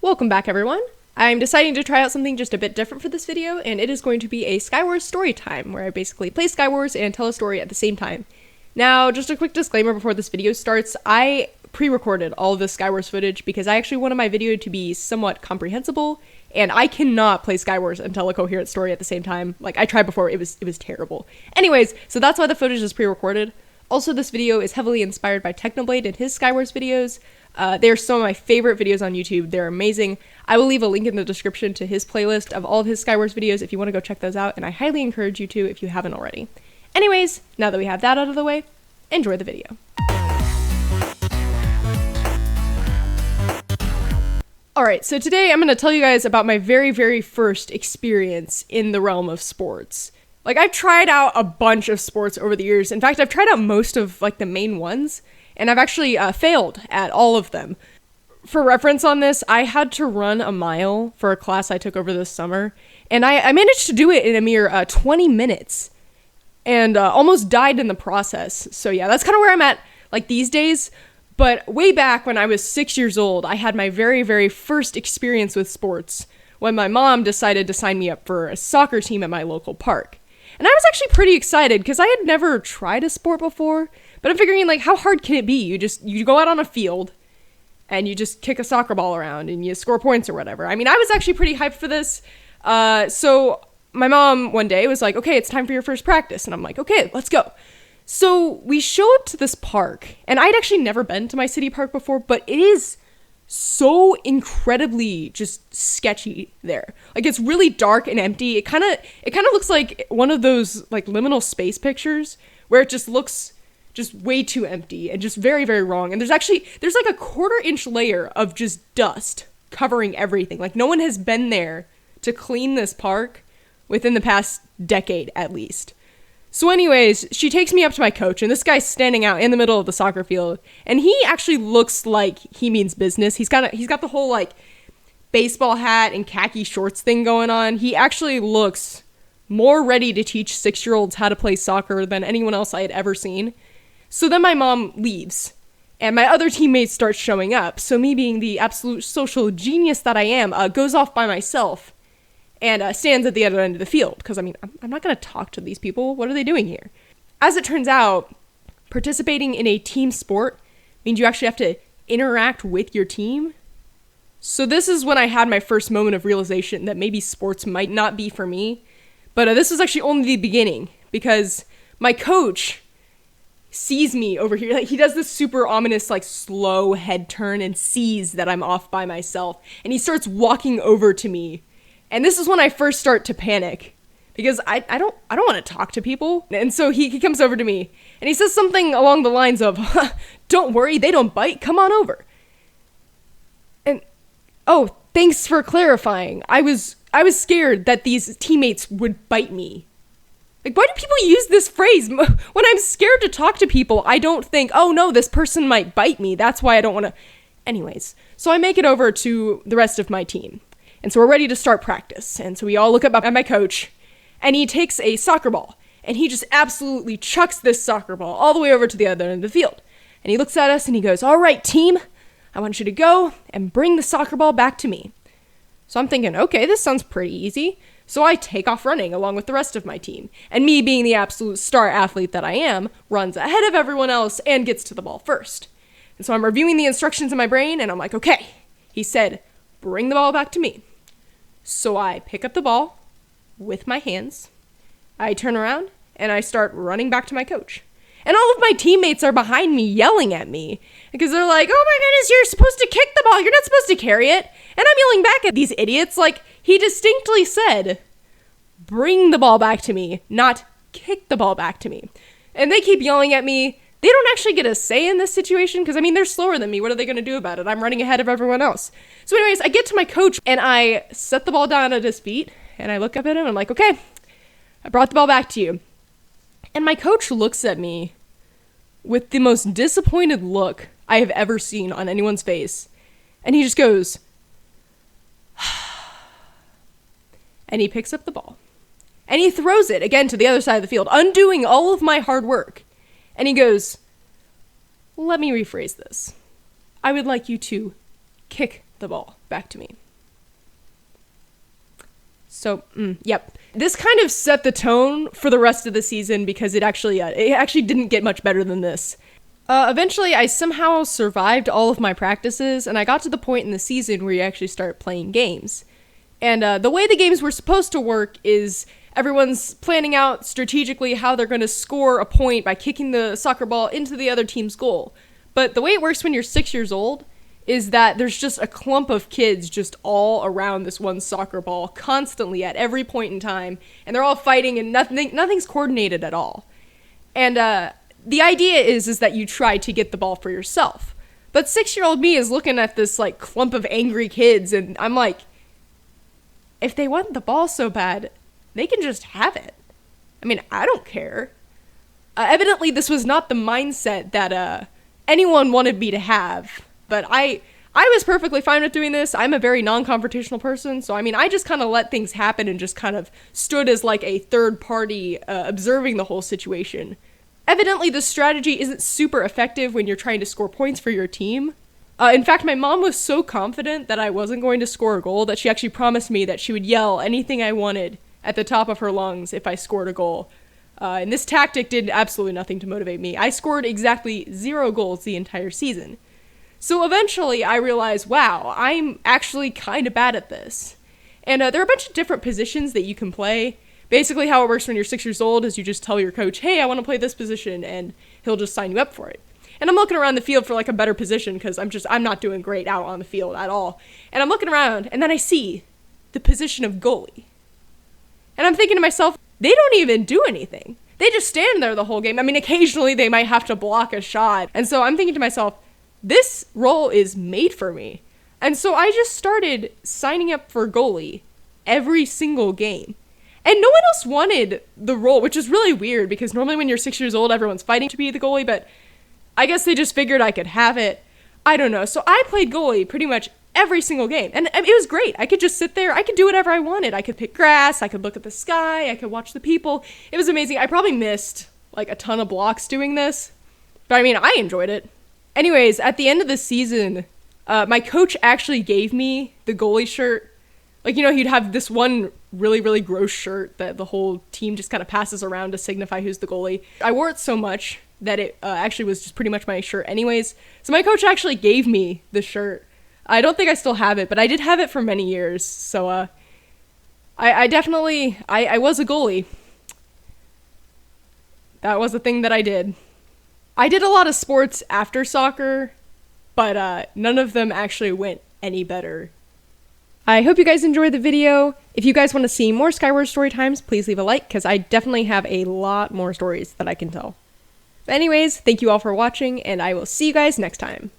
Welcome back, everyone. I'm deciding to try out something just a bit different for this video, and it is going to be a Skywars story time, where I basically play Skywars and tell a story at the same time. Now, just a quick disclaimer before this video starts, I pre-recorded all of this Skywars footage because I actually wanted my video to be somewhat comprehensible, and I cannot play Skywars and tell a coherent story at the same time. Like, I tried before, it was terrible. Anyways, so that's why the footage is pre-recorded. Also, this video is heavily inspired by Technoblade and his Skywars videos. They are some of my favorite videos on YouTube. They're amazing. I will leave a link in the description to his playlist of all of his Skywars videos if you want to go check those out, and I highly encourage you to if you haven't already. Anyways, now that we have that out of the way, enjoy the video. Alright, so today I'm going to tell you guys about my very first experience in the realm of sports. Like, I've tried out a bunch of sports over the years. In fact, I've tried out most of, like, the main ones, and I've actually failed at all of them. For reference on this, I had to run a mile for a class I took over this summer, and I managed to do it in a mere 20 minutes, and almost died in the process. So yeah, that's kind of where I'm at, like, these days. But way back when I was 6 years old, I had my very first experience with sports when my mom decided to sign me up for a soccer team at my local park. And I was actually pretty excited because I had never tried a sport before, but I'm figuring, like, how hard can it be? You go out on a field and you just kick a soccer ball around and you score points or whatever. I mean, I was actually pretty hyped for this. So my mom one day was like, okay, it's time for your first practice. And I'm like, okay, let's go. So we show up to this park, and I'd actually never been to my city park before, but it is so incredibly just sketchy there. Like, it's really dark and empty. It kind of looks like one of those, like, liminal space pictures where it just looks just way too empty and just very wrong. And there's like a 1/4-inch layer of just dust covering everything. Like, no one has been there to clean this park within the past decade at least. So anyways, she takes me up to my coach, and this guy's standing out in the middle of the soccer field, and he actually looks like he means business. He's got the whole, like, baseball hat and khaki shorts thing going on. He actually looks more ready to teach 6-year-olds how to play soccer than anyone else I had ever seen. So then my mom leaves, and my other teammates start showing up. So me, being the absolute social genius that I am, goes off by myself and stands at the other end of the field. Because, I mean, I'm not going to talk to these people. What are they doing here? As it turns out, participating in a team sport means you actually have to interact with your team. So this is when I had my first moment of realization that maybe sports might not be for me. But this was actually only the beginning, because my coach sees me over here. Like, he does this super ominous, like, slow head turn and sees that I'm off by myself. And he starts walking over to me. And this is when I first start to panic, because I don't want to talk to people. And so he comes over to me and he says something along the lines of, "Don't worry, they don't bite. Come on over." And, oh, thanks for clarifying. I was scared that these teammates would bite me. Like, why do people use this phrase? When I'm scared to talk to people, I don't think, oh no, this person might bite me. That's why I don't want to. Anyways, so I make it over to the rest of my team. And so we're ready to start practice. And so we all look up at my coach, and he takes a soccer ball, and he just absolutely chucks this soccer ball all the way over to the other end of the field. And he looks at us and he goes, "All right, team, I want you to go and bring the soccer ball back to me." So I'm thinking, okay, this sounds pretty easy. So I take off running along with the rest of my team. And me, being the absolute star athlete that I am, runs ahead of everyone else and gets to the ball first. And so I'm reviewing the instructions in my brain, and I'm like, okay, he said, bring the ball back to me. So I pick up the ball with my hands, I turn around, and I start running back to my coach. And all of my teammates are behind me yelling at me, because they're like, "Oh my goodness, you're supposed to kick the ball, you're not supposed to carry it." And I'm yelling back at these idiots, like, he distinctly said, "Bring the ball back to me, not kick the ball back to me." And they keep yelling at me. They don't actually get a say in this situation, because, I mean, they're slower than me. What are they going to do about it? I'm running ahead of everyone else. So anyways, I get to my coach, and I set the ball down at his feet, and I look up at him, and I'm like, okay, I brought the ball back to you. And my coach looks at me with the most disappointed look I have ever seen on anyone's face. And he just goes, and he picks up the ball. And he throws it again to the other side of the field, undoing all of my hard work. And he goes, "Let me rephrase this. I would like you to kick the ball back to me. So, yep. This kind of set the tone for the rest of the season because it actually didn't get much better than this. Eventually, I somehow survived all of my practices, and I got to the point in the season where you actually start playing games. And the way the games were supposed to work is everyone's planning out strategically how they're going to score a point by kicking the soccer ball into the other team's goal. But the way it works when you're 6 years old is that there's just a clump of kids just all around this one soccer ball constantly at every point in time, and they're all fighting and nothing's coordinated at all. And the idea is that you try to get the ball for yourself. But 6-year-old me is looking at this like clump of angry kids, and I'm like, if they want the ball so bad, they can just have it. I mean, I don't care. Evidently, this was not the mindset that anyone wanted me to have. But I was perfectly fine with doing this. I'm a very non-confrontational person, so I mean, I just kind of let things happen and just kind of stood as like a third party observing the whole situation. Evidently, this strategy isn't super effective when you're trying to score points for your team. In fact, my mom was so confident that I wasn't going to score a goal that she actually promised me that she would yell anything I wanted at the top of her lungs if I scored a goal. And this tactic did absolutely nothing to motivate me. I scored exactly 0 goals the entire season. So eventually I realized, wow, I'm actually kind of bad at this. And there are a bunch of different positions that you can play. Basically how it works when you're 6 years old is you just tell your coach, hey, I want to play this position, and he'll just sign you up for it. And I'm looking around the field for like a better position because I'm not doing great out on the field at all. And I'm looking around and then I see the position of goalie. And I'm thinking to myself, they don't even do anything. They just stand there the whole game. I mean, occasionally they might have to block a shot. And so I'm thinking to myself, this role is made for me. And so I just started signing up for goalie every single game. And no one else wanted the role, which is really weird because normally when you're 6 years old, everyone's fighting to be the goalie, but I guess they just figured I could have it. I don't know. So I played goalie pretty much every single game. And it was great. I could just sit there. I could do whatever I wanted. I could pick grass. I could look at the sky. I could watch the people. It was amazing. I probably missed like a ton of blocks doing this. But I mean, I enjoyed it. Anyways, at the end of the season, my coach actually gave me the goalie shirt. Like, you know, he'd have this one really, really gross shirt that the whole team just kind of passes around to signify who's the goalie. I wore it so much that it actually was just pretty much my shirt anyways. So my coach actually gave me the shirt. I don't think I still have it, but I did have it for many years. So I definitely was a goalie. That was a thing that I did. I did a lot of sports after soccer, but none of them actually went any better. I hope you guys enjoyed the video. If you guys want to see more Skywars story times, please leave a like, because I definitely have a lot more stories that I can tell. But anyways, thank you all for watching, and I will see you guys next time.